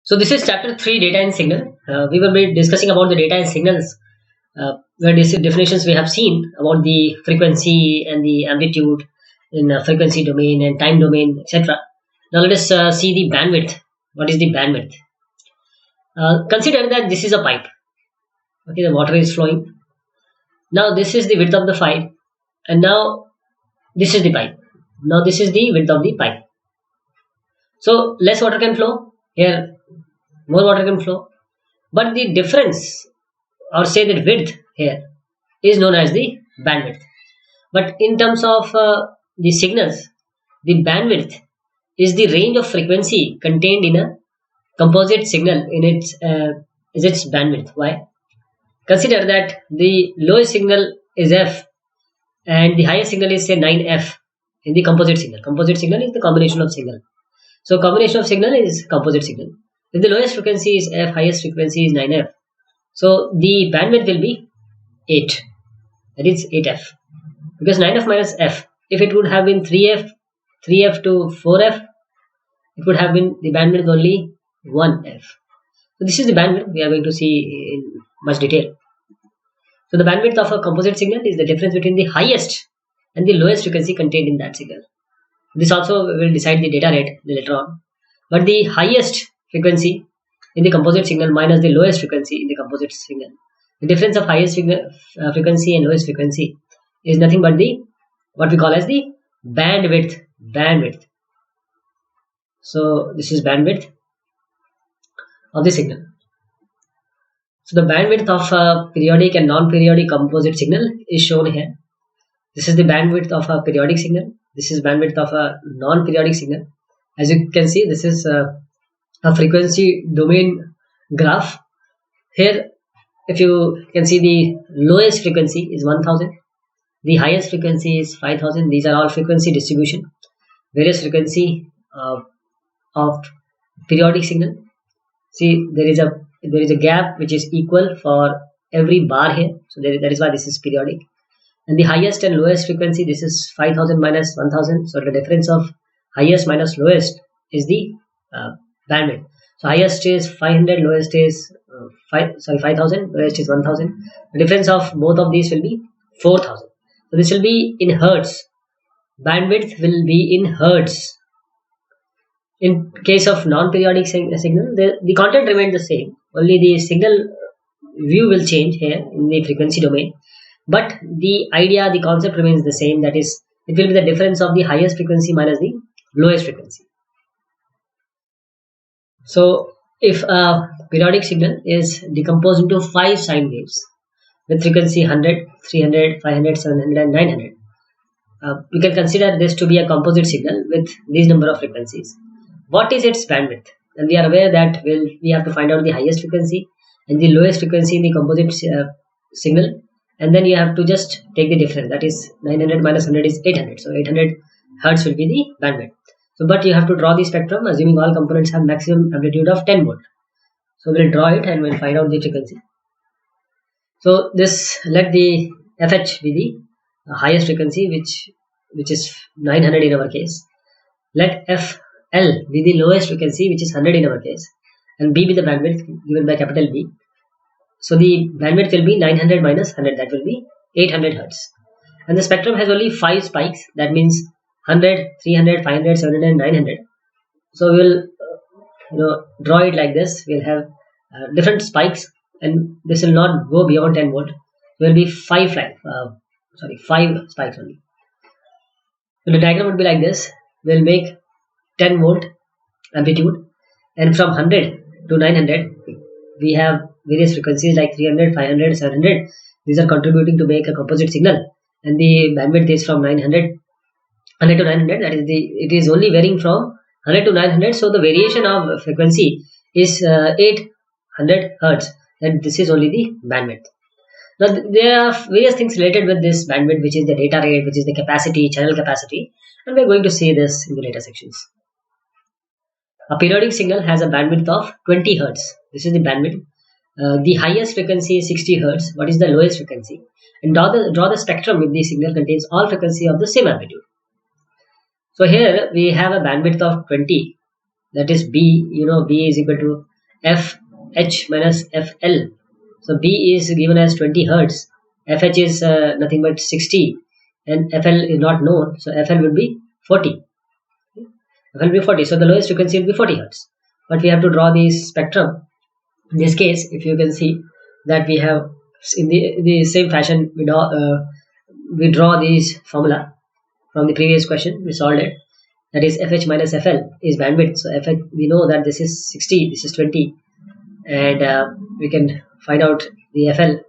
So this is chapter 3, data and signal. We will be discussing about the data and signals, where these definitions we have seen about the frequency and the amplitude in frequency domain and time domain, etc. Now let us see the bandwidth. What is the bandwidth? Consider that this is a pipe. Okay, the water is flowing. Now this is the width of the pipe, and now this is the pipe. Now this is the width of the pipe. So less water can flow here, more water can flow, but the difference, or say that width here, is known as the bandwidth. But in terms of the signals, the bandwidth is the range of frequency contained in a composite signal in its bandwidth. Why? Consider that the lowest signal is f and the highest signal is say 9f in the composite signal. Composite signal is the combination of signal. So combination of signal is composite signal. If the lowest frequency is f, highest frequency is 9f. So the bandwidth will be 8. That is 8f. Because 9f minus f, if it would have been 3f to 4f, it would have been the bandwidth only 1f. So this is the bandwidth we are going to see in much detail. So the bandwidth of a composite signal is the difference between the highest and the lowest frequency contained in that signal. This also will decide the data rate later on. But the highest frequency in the composite signal minus the lowest frequency in the composite signal. The difference of highest frequency and lowest frequency is nothing but the what we call as the bandwidth. So this is bandwidth of the signal. So the bandwidth of a periodic and non-periodic composite signal is shown here. This is the bandwidth of a periodic signal. This is bandwidth of a non-periodic signal. As you can see, this is a frequency domain graph. Here, if you can see, the lowest frequency is 1000. The highest frequency is 5000. These are all frequency distribution. Various frequency of periodic signal. See, there is a gap which is equal for every bar here. So that is why this is periodic. And the highest and lowest frequency, this is 5000 minus 1000. So the difference of highest minus lowest is the bandwidth. So highest is 500, lowest is 5000, lowest is 1000. The difference of both of these will be 4000. So this will be in hertz. Bandwidth will be in hertz. In case of non-periodic signal, the content remains the same. Only the signal view will change here in the frequency domain. But the idea, the concept remains the same. That is, it will be the difference of the highest frequency minus the lowest frequency. So if a periodic signal is decomposed into 5 sine waves with frequency 100, 300, 500, 700 and 900, we can consider this to be a composite signal with these number of frequencies. What is its bandwidth? And we are aware that we have to find out the highest frequency and the lowest frequency in the composite signal, and then you have to just take the difference. That is 900 minus 100 is 800. So 800 hertz will be the bandwidth. So, but you have to draw the spectrum assuming all components have maximum amplitude of 10 volt. So we'll draw it and we'll find out the frequency. So this, let the FH be the highest frequency, which is 900 in our case. Let FL be the lowest frequency, which is 100 in our case, and B be the bandwidth given by capital B. So the bandwidth will be 900 minus 100, that will be 800 hertz. And the spectrum has only 5 spikes, that means 100, 300, 500, 700 and 900. So we will draw it like this. We'll have different spikes, and this will not go beyond 10 volt. There will be 5 spikes only. So the diagram would be like this. We'll make 10 volt amplitude, and from 100 to 900 we have various frequencies like 300, 500, 700. These are contributing to make a composite signal, and the bandwidth is from 100 to 900. That is it is only varying from 100 to 900. So the variation of frequency is 800 hertz, and this is only the bandwidth. Now there are various things related with this bandwidth, which is the data rate, which is the capacity, channel capacity, and we are going to see this in the later sections. A periodic signal has a bandwidth of 20 hertz. This is the bandwidth. The highest frequency is 60 hertz. What is the lowest frequency? And draw the spectrum if the signal contains all frequency of the same amplitude. So here we have a bandwidth of 20. That is B. B is equal to fh minus fl. So B is given as 20 hertz, fh is nothing but 60, and fl is not known, so fl will be 40. Fl will be 40, so the lowest frequency will be 40 hertz. But we have to draw the spectrum. In this case, if you can see that we have in the same fashion, we draw this formula from the previous question. We solved it. That is fh minus fl is bandwidth. So fh, we know that this is 60, this is 20, and we can find out the fl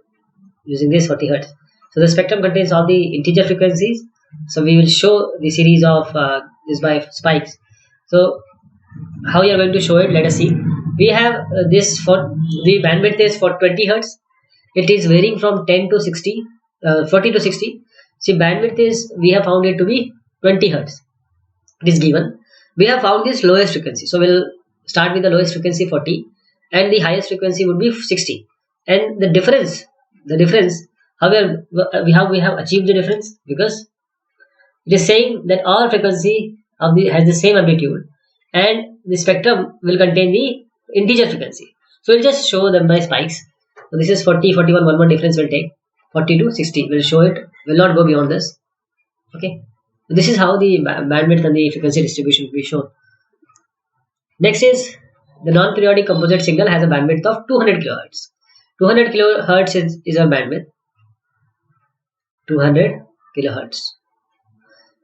using this 40 hertz. So the spectrum contains all the integer frequencies. So we will show the series of this by spikes. So how you are going to show it? Let us see. We have this for the bandwidth is for 20 hertz. It is varying from 10 to 60, 40 to 60. See, bandwidth is, we have found it to be 20 hertz. It is given. We have found this lowest frequency. So we'll start with the lowest frequency 40, and the highest frequency would be 60. And the difference, how we have achieved the difference, because it is saying that all frequency of the has the same amplitude, and the spectrum will contain the integer frequency. So we'll just show them by spikes. So this is 40, 41, one more difference will take 40 to 60. We'll show it. Will not go beyond this. Okay. So this is how the bandwidth and the frequency distribution will be shown. Next is the non-periodic composite signal has a bandwidth of 200 kilohertz. 200 kilohertz is our bandwidth. 200 kilohertz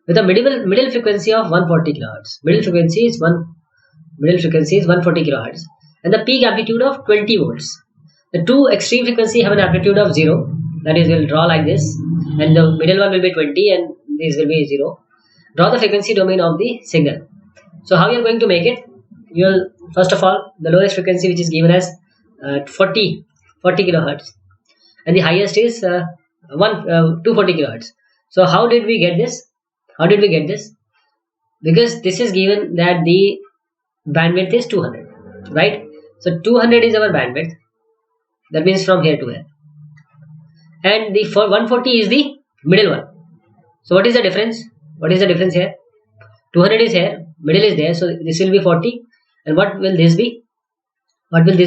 with a middle frequency of 140 kilohertz. Middle frequency is 140 kilohertz, and the peak amplitude of 20 volts. The two extreme frequency have an amplitude of 0. That is, we'll draw like this, and the middle one will be 20, and this will be 0. Draw the frequency domain of the signal. So how you are going to make it? You'll first of all, the lowest frequency, which is given as 40 kilohertz, and the highest is 240 kilohertz. So how did we get this? Because this is given that the bandwidth is 200, right? So 200 is our bandwidth. That means from here to here, and the 140 is the middle one. So what is the difference? Here? 200 is here, middle is there, so this will be 40. And what will this be? Because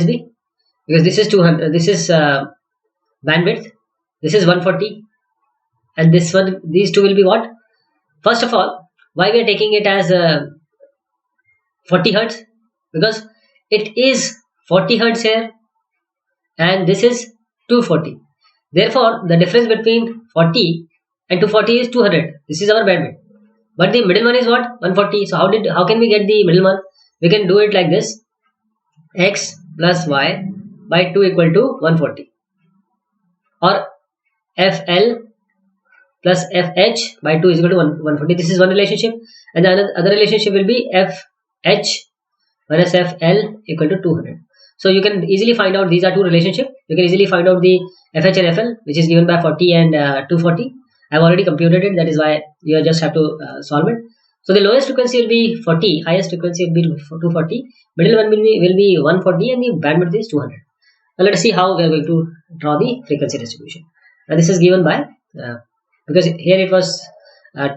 this is 200, this is bandwidth, this is 140, and these two will be what? First of all, why we are taking it as 40 hertz? Because it is 40 hertz here, and this is 240. Therefore, the difference between 40 and 240 is 200. This is our bandwidth. But the middle one is what? 140. So how can we get the middle one? We can do it like this: x plus y by 2 equal to 140, or fl plus fh by 2 is equal to 140. This is one relationship, and the other relationship will be fh minus fl equal to 200. So you can easily find out, these are two relationships. You can easily find out the fh and fl, which is given by 40 and 240. I have already computed it. That is why you just have to solve it. So the lowest frequency will be 40, highest frequency will be 240, middle one will be 140, and the bandwidth is 200. Now let us see how we are going to draw the frequency distribution. Now this is given by because here it was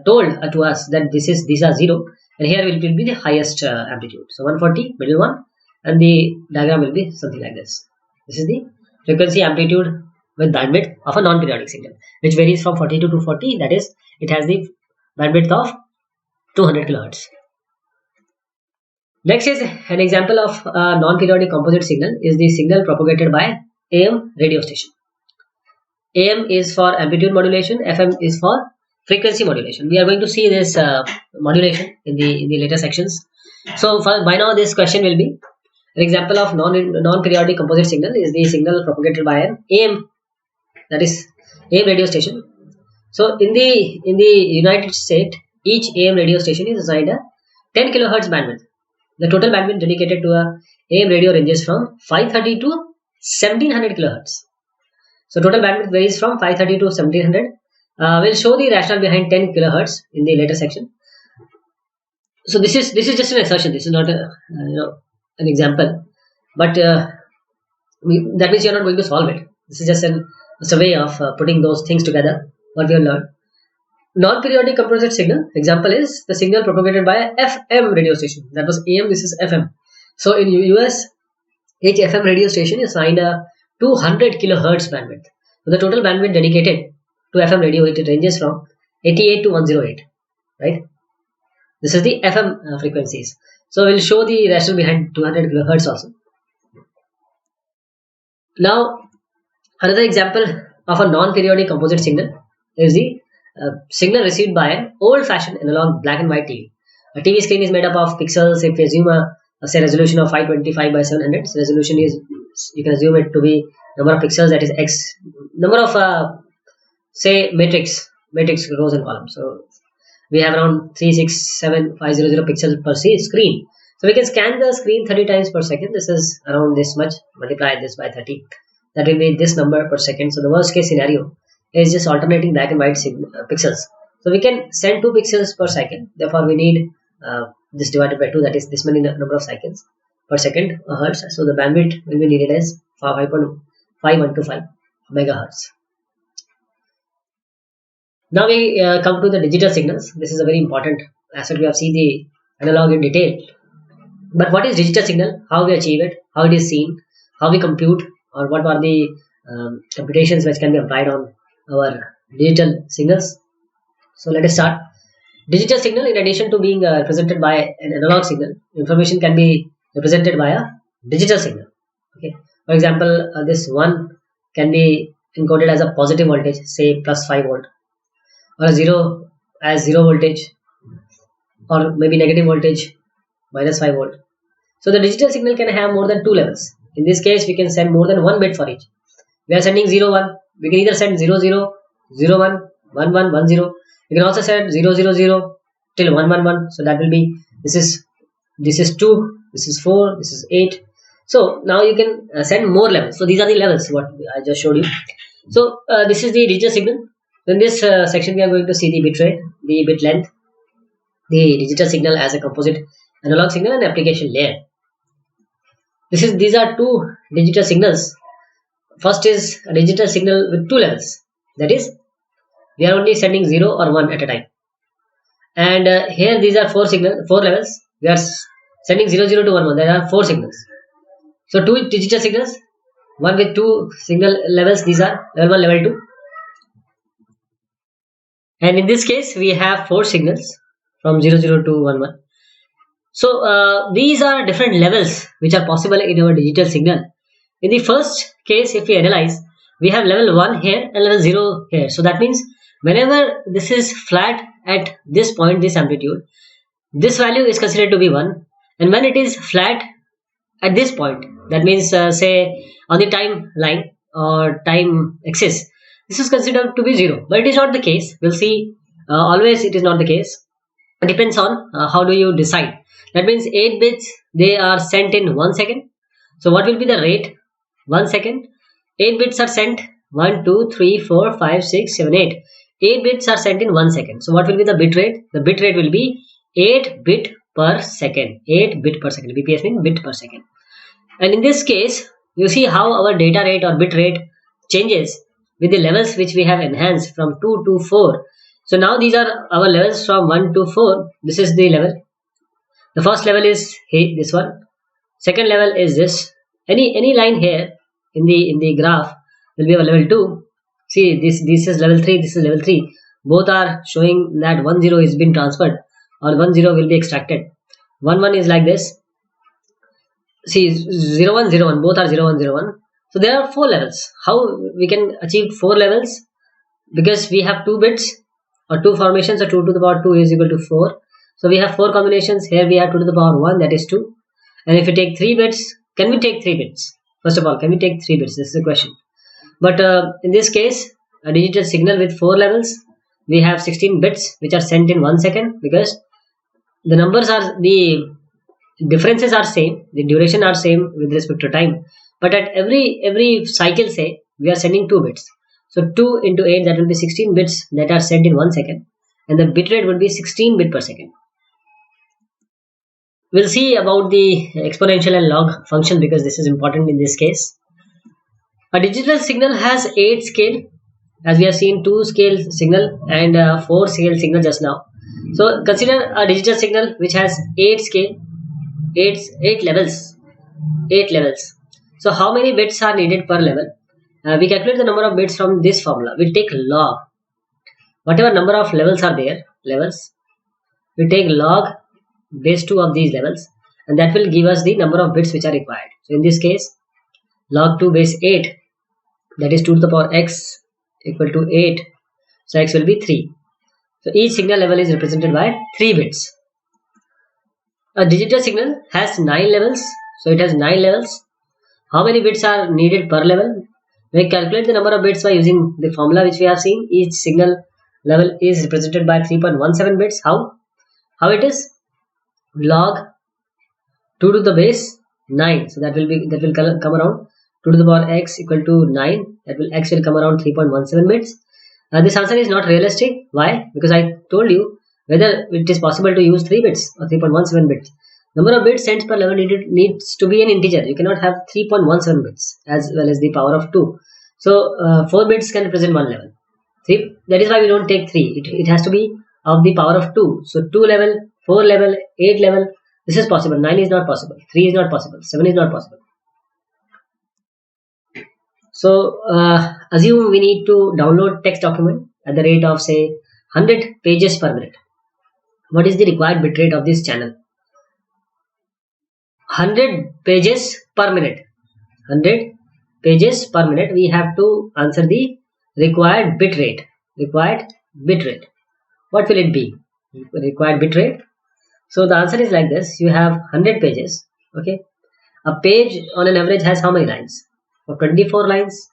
told to us that these are 0, and here it will be the highest amplitude. So 140, middle one, and the diagram will be something like this. This is the frequency amplitude with bandwidth of a non-periodic signal, which varies from 40 to 240. That is, it has the bandwidth of 200 kilohertz. Next is an example of a non-periodic composite signal is the signal propagated by AM radio station. AM is for amplitude modulation, FM is for frequency modulation. We are going to see this modulation in the later sections. So by now this question will be an example of non-periodic composite signal is the signal propagated by an AM, that is AM radio station. So in the United States, each AM radio station is assigned a 10 kilohertz bandwidth. The total bandwidth dedicated to a AM radio ranges from 530 to 1700 kilohertz. So total bandwidth varies from 530 to 1700. We'll show the rationale behind 10 kilohertz in the later section. So this is just an assertion. This is not an example, but that means you are not going to solve it. This is just a way of putting those things together. What we have learned. Non-periodic composite signal example is the signal propagated by a FM radio station. That was AM. This is FM. So in US, Each FM radio station is assigned a 200 kilohertz bandwidth. So the total bandwidth dedicated to FM radio, it ranges from 88 to 108, right? This is the FM frequencies. So we'll show the rationale behind 200 kilohertz also. Now, another example of a non-periodic composite signal is the signal received by an old-fashioned analog black and white TV. A TV screen is made up of pixels. If you assume a say resolution of 525 by 700, so resolution is, you can assume it to be number of pixels, that is x number of say matrix rows and columns. So we have around 367,500 pixels per screen. So we can scan the screen 30 times per second. This is around this much. Multiply this by 30. That will be this number per second. So the worst case scenario is just alternating black and white pixels. So we can send 2 pixels per second. Therefore, we need this divided by 2. That is this many number of cycles per second hertz. So the bandwidth will be needed as 5.5125 megahertz. Now we come to the digital signals. This is a very important aspect. We have seen the analog in detail. But what is digital signal? How we achieve it? How it is seen? How we compute? Or what are the computations which can be applied on our digital signals? So let us start. Digital signal, in addition to being represented by an analog signal, information can be represented by a digital signal. Okay. For example, this 1 can be encoded as a positive voltage, say plus 5 volt, or a 0 as 0 voltage, or maybe negative voltage minus 5 volt. So the digital signal can have more than 2 levels. In this case, we can send more than 1 bit for each. We are sending 0 1. We can either send 0 0, 0 1, 1 1, 1 0. We can also send 0 0 0 till 1 1 1. So that will be, this is 2, this is 4, this is 8. So now you can send more levels. So these are the levels what I just showed you. So this is the digital signal. In this section, we are going to see the bit rate, the bit length, the digital signal as a composite analog signal, and application layer. These are 2 digital signals. First is a digital signal with 2 levels. That is, we are only sending 0 or 1 at a time. And here these are 4 levels. We are sending 0 0 to 1 1. There are 4 signals. So 2 digital signals, one with 2 signal levels. These are level 1, level 2. And in this case, we have 4 signals from 0 0 to 1 1. So these are different levels which are possible in our digital signal. In the first case, if we analyze, we have level 1 here and level 0 here. So that means whenever this is flat at this point, this amplitude, this value is considered to be 1. And when it is flat at this point, that means say on the time line or time axis, this is considered to be 0. But it is not the case. We'll see always it is not the case. It depends on how do you decide. That means 8 bits, they are sent in 1 second. So what will be the rate? 1 second. 8 bits are sent. 1, 2, 3, 4, 5, 6, 7, 8. 8 bits are sent in 1 second. So what will be the bit rate? The bit rate will be 8 bit per second. 8 bit per second. BPS means bit per second. And in this case, you see how our data rate or bit rate changes with the levels which we have enhanced from 2 to 4. So now these are our levels from 1 to 4. This is the level. The first level is this one. Second level is this. Any line here in the graph will be our level 2. See, this is level 3, this is level 3. Both are showing that 1 0 is being transferred or 1 0 will be extracted. 1 1 is like this. See, 0 1 0 1, both are 0 1 0 1. So there are 4 levels. How we can achieve 4 levels? Because we have 2 bits or 2 formations, so 2 to the power 2 is equal to 4. So we have 4 combinations. Here we have 2 to the power 1, that is 2. And if we take 3 bits, can we take 3 bits? First of all, can we take 3 bits? This is the question. But in this case, a digital signal with 4 levels, we have 16 bits which are sent in 1 second, because the numbers are, the differences are same, the duration are same with respect to time. But at every cycle, say, we are sending 2 bits. So 2 into 8, that will be 16 bits that are sent in 1 second. And the bit rate would be 16 bit per second. We'll see about the exponential and log function because this is important in this case. A digital signal has 8 scale, as we have seen 2 scale signal and 4 scale signal just now. So consider a digital signal which has 8 scale, 8 levels, 8 levels. So how many bits are needed per level? We calculate the number of bits from this formula. We take log whatever number of levels are there, we take log base 2 of these levels, and that will give us the number of bits which are required. So in this case, log 2 base 8, that is 2 to the power x equal to 8, so x will be 3. So each signal level is represented by 3 bits. A digital signal has 9 levels, so it has 9 levels. How many bits are needed per level? We calculate the number of bits by using the formula which we have seen. Each signal level is represented by 3.17 bits. How it is? Log 2 to the base 9. So that will come around 2 to the power x equal to 9. X will come around 3.17 bits. This answer is not realistic. Why? Because I told you whether it is possible to use 3 bits or 3.17 bits. Number of bits sent per level needs to be an integer. You cannot have 3.17 bits as well as the power of 2. So 4 bits can represent one level. 3, that is why we don't take 3. It has to be of the power of 2. So 2 level, 4 level, 8 level. This is possible. 9 is not possible. 3 is not possible. 7 is not possible. So assume we need to download text document at the rate of say 100 pages per minute. What is the required bitrate of this channel? 100 pages per minute. 100 pages per minute. We have to answer the required bitrate. What will it be? Required bitrate. So the answer is like this. You have 100 pages. Okay. A page on an average has how many lines? 24 lines.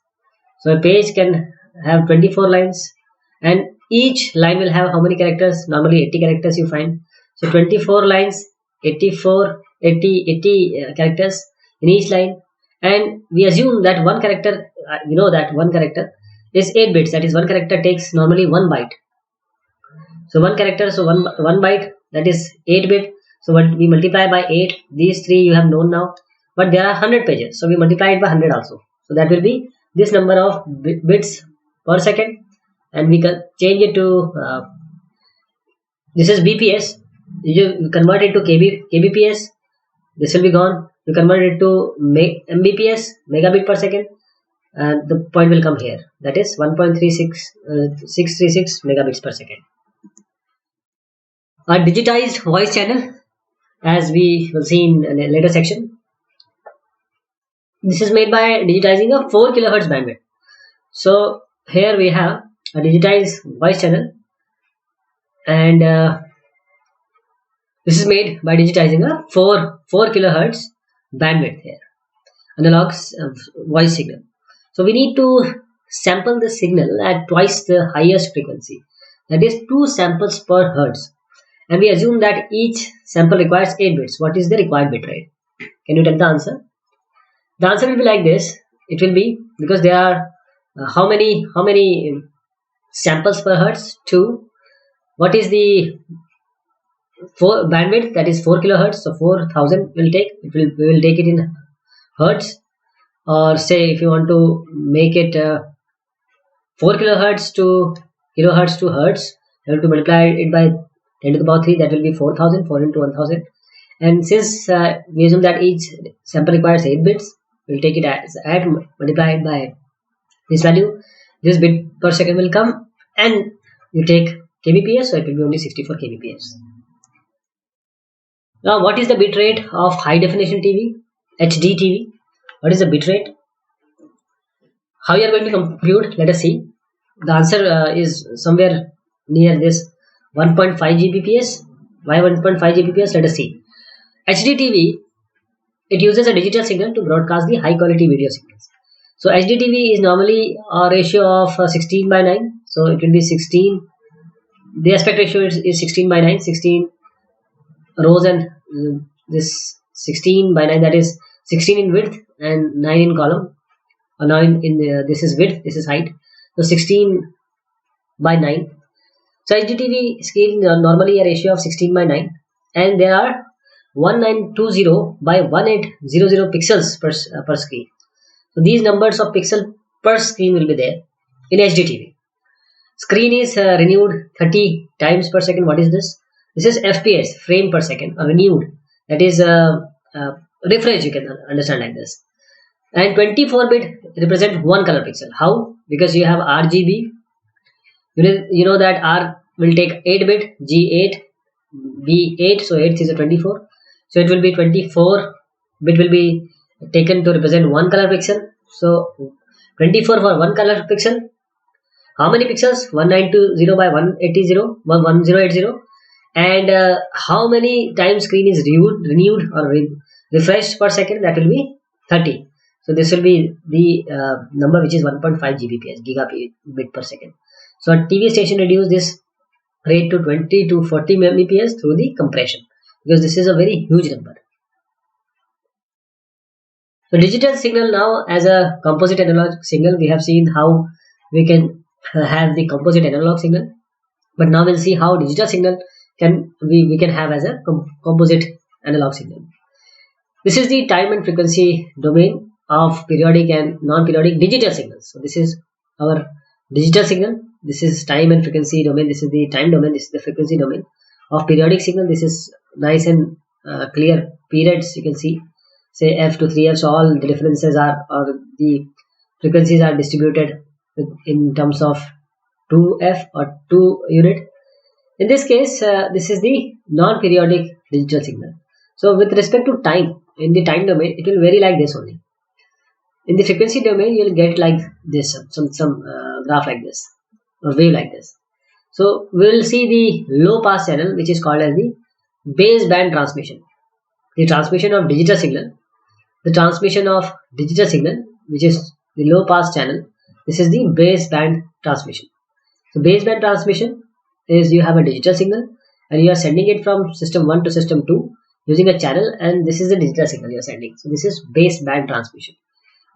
So a page can have 24 lines, and each line will have how many characters? Normally 80 characters you find. So 24 lines, 80 characters in each line, and we assume that one character, we know that one character is 8 bits. That is, one character takes normally 1 byte. So one character, so one byte, that is 8 bit. So what we multiply by 8, these 3 you have known now, but there are 100 pages, so we multiply it by 100 also. So that will be this number of bits per second, and we can change it to this is BPS. You convert it to kbps. This will be gone. You convert it to mbps, megabit per second, and the point will come here. That is 1.636 megabits per second. A digitized voice channel, as we will see in a later section. This is made by digitizing a 4 kilohertz bandwidth. So here we have a digitized voice channel, and this is made by digitizing a 4 kilohertz bandwidth here, analog voice signal. So we need to sample the signal at twice the highest frequency, that is 2 samples per hertz, and we assume that each sample requires 8 bits. What is the required bit rate? Can you tell the answer? The answer will be like this. It will be, because there are how many samples per hertz? 2. What is the bandwidth? That is 4 kilohertz. So 4000 will take. We will take it in hertz, or say if you want to make it 4 kilohertz to kilohertz to hertz, you have to multiply it by 10 to the power 3. That will be 4000. 4 into 1000. And since we assume that each sample requires 8 bits, we'll take it as multiply it by this value. This bit per second will come, and you take kbps, so it will be only 64 kbps. Now, what is the bit rate of high definition TV, HD TV? What is the bit rate? How you are going to compute? Let us see. The answer is somewhere near this 1.5 Gbps. Why 1.5 Gbps? Let us see. HD TV, it uses a digital signal to broadcast the high quality video signals. So HDTV is normally a ratio of 16 by 9. So it will be 16. The aspect ratio is 16 by 9. 16 rows, and this 16 by 9, that is 16 in width and 9 in column. Or 9 in this is width, this is height. So 16 by 9. So HDTV scale normally a ratio of 16 by 9, and there are 1920 by 1800 pixels per screen. So these numbers of pixel per screen will be there in HDTV. Screen is renewed 30 times per second. What is this? This is FPS, frame per second, renewed. That is refresh, you can understand like this. and 24 bit represent one color pixel. How? Because you have RGB. You know that R will take 8 bit, G8, B8, so 8 is a 24, so it will be 24 bit will be taken to represent one color pixel. So 24 for one color pixel. How many pixels? 1920 by 1080, and how many times screen is renewed or refreshed per second? That will be 30. So this will be the number, which is 1.5 Gbps, gigabit per second. So a TV station reduce this rate to 20 to 40 Mbps through the compression, because this is a very huge number. So digital signal, now as a composite analog signal, we have seen how we can have the composite analog signal, but now we'll see how digital signal we can have as a composite analog signal. This is the time and frequency domain of periodic and non-periodic digital signals. So this is our digital signal. This is time and frequency domain. This is the time domain. This is the frequency domain of periodic signal. This is nice and clear periods. You can see, say f to 3f. So all the differences are, or the frequencies are distributed in terms of 2f or 2 unit. In this case, this is the non-periodic digital signal. So with respect to time, in the time domain, it will vary like this only. In the frequency domain, you will get like this, some graph like this, or wave like this. So we will see the low pass channel, which is called as the baseband transmission. The transmission of digital signal, which is the low pass channel. This is the baseband transmission. So baseband transmission is, you have a digital signal and you are sending it from system 1 to system 2 using a channel, and this is the digital signal you are sending. So this is baseband transmission.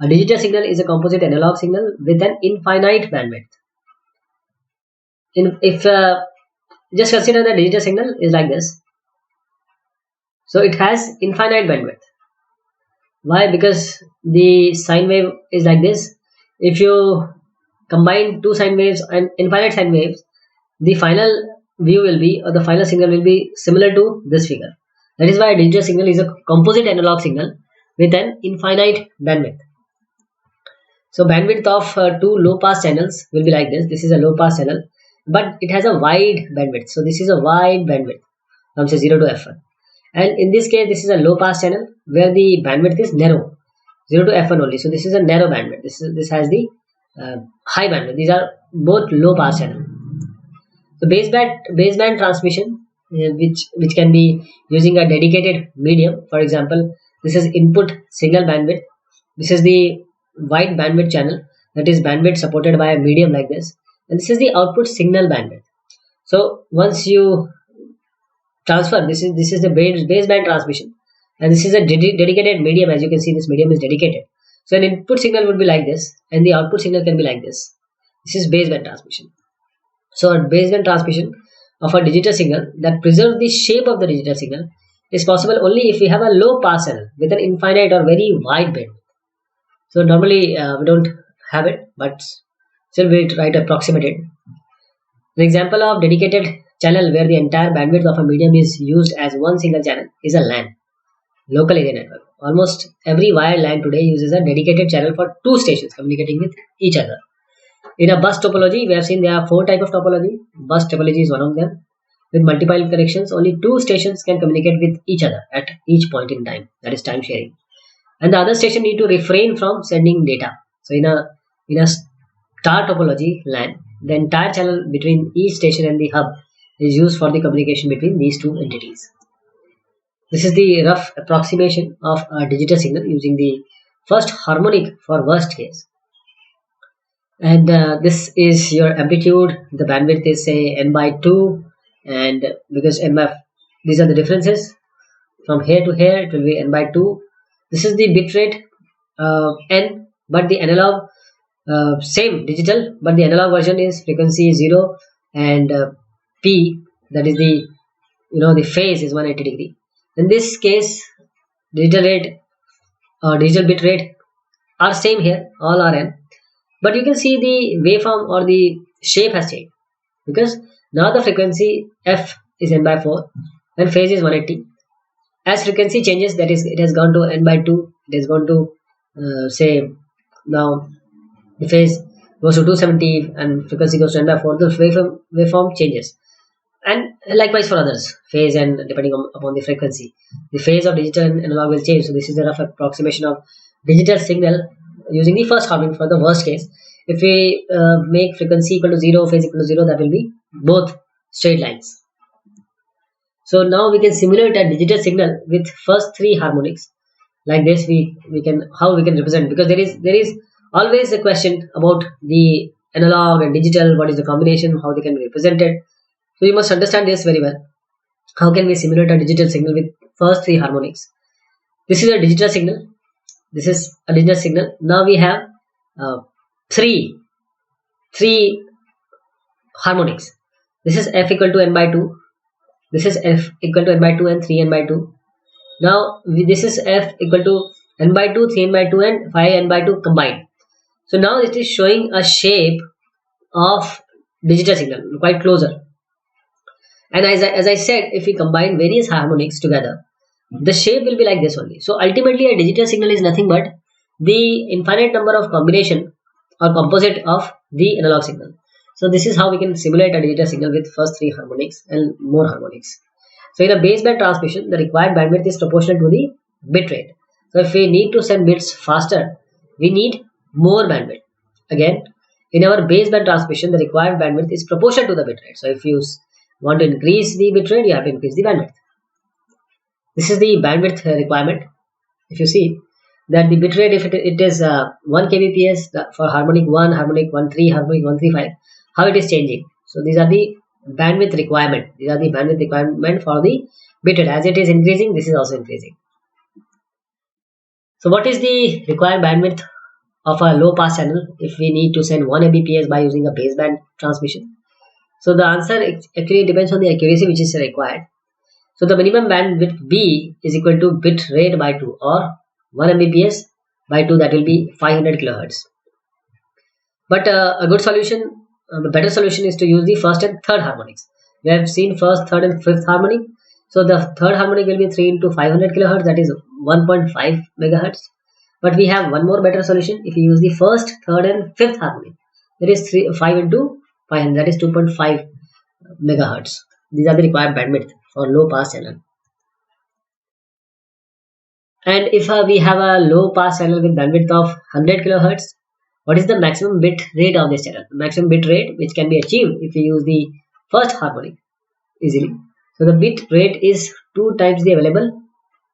A digital signal is a composite analog signal with an infinite bandwidth. If just consider the digital signal is like this. So it has infinite bandwidth. Why? Because the sine wave is like this. If you combine two sine waves and infinite sine waves, the final view will be, or the final signal will be similar to this figure. That is why a digital signal is a composite analog signal with an infinite bandwidth. So bandwidth of two low pass channels will be like this. This is a low pass channel, but it has a wide bandwidth. So this is a wide bandwidth from say 0 to f1. And in this case, this is a low pass channel where the bandwidth is narrow, 0 to f1 only. So this is a narrow bandwidth. This has the high bandwidth. These are both low pass channel. So baseband transmission, which can be using a dedicated medium. For example, this is input signal bandwidth. This is the wide bandwidth channel, that is bandwidth supported by a medium like this, and this is the output signal bandwidth. So once you transfer, this is the baseband transmission, and this is a dedicated medium. As you can see, this medium is dedicated. So an input signal would be like this, and the output signal can be like this. This is baseband transmission. So a baseband transmission of a digital signal that preserves the shape of the digital signal is possible only if we have a low pass channel with an infinite or very wide bandwidth. So normally we don't have it, but still we try to approximate it. An example of dedicated channel where the entire bandwidth of a medium is used as one single channel is a LAN, local area network. Almost every wired LAN today uses a dedicated channel for two stations communicating with each other. In a bus topology, we have seen there are 4 types of topology. Bus topology is one of them. With multiple connections, only 2 stations can communicate with each other at each point in time. That is time sharing. And the other station need to refrain from sending data. So in a star topology LAN, the entire channel between each station and the hub is used for the communication between these two entities. This is the rough approximation of a digital signal using the first harmonic for worst case. And this is your amplitude. The bandwidth is say n by 2, and because these are the differences from here to here, it will be n by 2. This is the bit rate n, but the analog same digital, but the analog version is frequency 0 and p, that is the the phase is 180 degree. In this case, digital rate or digital bit rate are same here, all are n. But you can see the waveform or the shape has changed, because now the frequency f is n by 4 and phase is 180. As frequency changes, that is, it has gone to n by 2, it has gone to say now the phase goes to 270 and frequency goes to n/4, the waveform changes. And likewise for others, phase and depending upon the frequency, the phase of digital and analog will change. So this is a rough approximation of digital signal using the first harmonic for the worst case. If we make frequency equal to 0, phase equal to 0, that will be both straight lines. So now we can simulate a digital signal with first three harmonics. Like this, we can how we can represent, because there is always a question about the analog and digital. What is the combination? How they can be represented? So you must understand this very well. How can we simulate a digital signal with first three harmonics? This is a digital signal. This is a digital signal. Now we have uh, three harmonics. This is f equal to n by 2. This is f equal to n by 2 and 3n by 2. Now this is f equal to n by 2, 3n by 2 and 5n by 2 combined. So now it is showing a shape of digital signal quite closer. And as I said, if we combine various harmonics together, the shape will be like this only. So ultimately a digital signal is nothing but the infinite number of combination or composite of the analog signal. So this is how we can simulate a digital signal with first three harmonics and more harmonics. So in a baseband transmission, the required bandwidth is proportional to the bit rate. So if we need to send bits faster, we need more bandwidth. Again, in our baseband transmission, the required bandwidth is proportional to the bit rate. So if you want to increase the bit rate, you have to increase the bandwidth. This is the bandwidth requirement. If you see that the bit rate, if it is 1 kbps for harmonic 1, harmonic 13, harmonic 135, how it is changing. So these are the bandwidth requirement. These are the bandwidth requirement for the bit rate. As it is increasing, this is also increasing. So what is the required bandwidth of a low pass channel if we need to send 1 Mbps by using a baseband transmission? So the answer actually depends on the accuracy which is required. So the minimum bandwidth B is equal to bit rate by 2, or 1 Mbps by 2, that will be 500 kilohertz. But a good solution, a better solution is to use the first and third harmonics. We have seen first, third and fifth harmonic. So the third harmonic will be 3 into 500 kilohertz, that is 1.5 megahertz. But we have one more better solution. If you use the first, third and fifth harmonic, that is 5 into 500, that is 2.5 megahertz. These are the required bandwidth for low pass channel. And if we have a low pass channel with bandwidth of 100 kilohertz, what is the maximum bit rate of this channel? Maximum bit rate which can be achieved if you use the first harmonic easily. So the bit rate is 2 times the available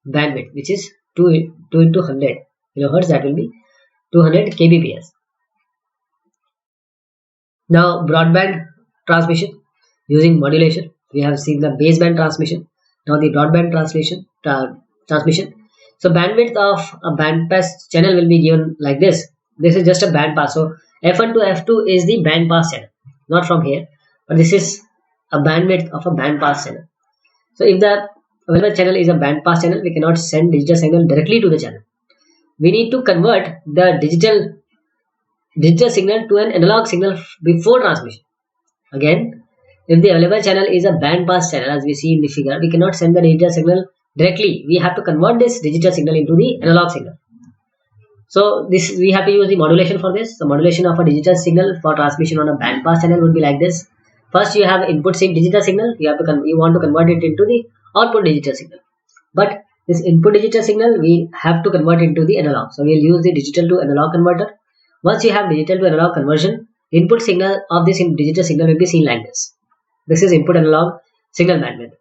bandwidth, which is 2 into 100 kilohertz, that will be 200 kbps. Now broadband transmission using modulation. We have seen the baseband transmission. Now the broadband transmission. So bandwidth of a bandpass channel will be given like this. This is just a bandpass. So F1 to F2 is the bandpass channel, not from here, but this is a bandwidth of a bandpass channel. So if the available channel is a bandpass channel, we cannot send digital signal directly to the channel. We need to convert the digital signal to an analog signal before transmission. Again, if the available channel is a bandpass channel, as we see in the figure, we cannot send the digital signal directly. We have to convert this digital signal into the analog signal. So this we have to use the modulation for this. The modulation of a digital signal for transmission on a bandpass channel would be like this. First, you have input digital signal. You want to convert it into the output digital signal. But this input digital signal we have to convert into the analog. So we will use the digital to analog converter. Once you have digital to analog conversion, the input signal of this digital signal will be seen like this. This is input analog signal bandwidth,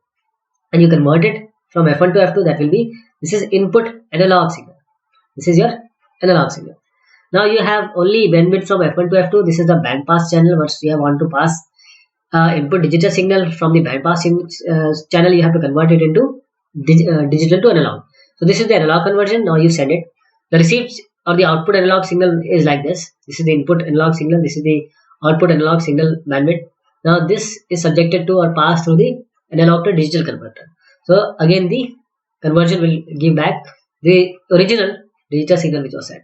and you convert it from F1 to F2. That will be, this is input analog signal. This is your analog signal. Now you have only bandwidth from F1 to F2. This is the bandpass channel. What you want to pass input digital signal from the bandpass channel, you have to convert it into digital to analog. So this is the analog conversion. Now you send it. The received or the output analog signal is like this. This is the input analog signal. This is the output analog signal bandwidth. Now this is subjected to or passed through the analog to digital converter. So again the conversion will give back the original digital signal which was sent.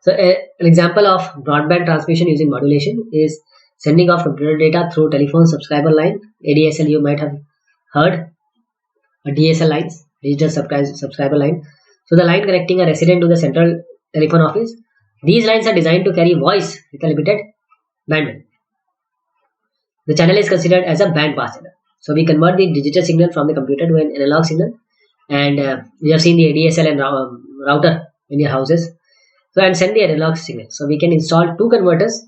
So an example of broadband transmission using modulation is sending of computer data through telephone subscriber line, ADSL. You might have heard DSL lines. digital subscriber line. So the line connecting a resident to the central telephone office. These lines are designed to carry voice with a limited bandwidth. The channel is considered as a band pass channel. So we convert the digital signal from the computer to an analog signal, and we have seen the ADSL and router in your houses. So and send the analog signal. So we can install two converters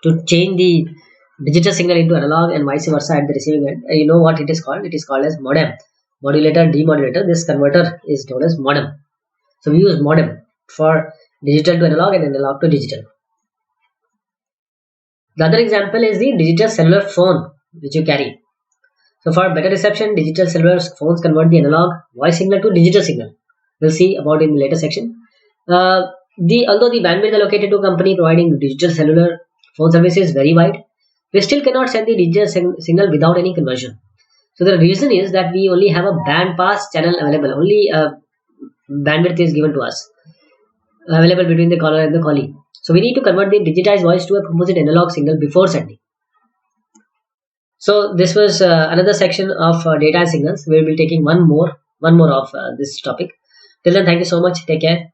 to change the digital signal into analog and vice versa at the receiving end. You know what it is called? It is called as modem, modulator, demodulator. This converter is known as modem. So we use modem for digital to analog and analog to digital. The other example is the digital cellular phone which you carry. So for better reception, digital cellular phones convert the analog voice signal to digital signal. We'll see about in the later section. Although the bandwidth allocated to a company providing digital cellular phone services is very wide, we still cannot send the digital signal without any conversion. So the reason is that we only have a band pass channel available. Only bandwidth is given to us, available between the caller and the callee. So we need to convert the digitized voice to a composite analog signal before sending. So this was another section of data and signals. We will be taking one more of this topic. Till then, thank you so much. Take care.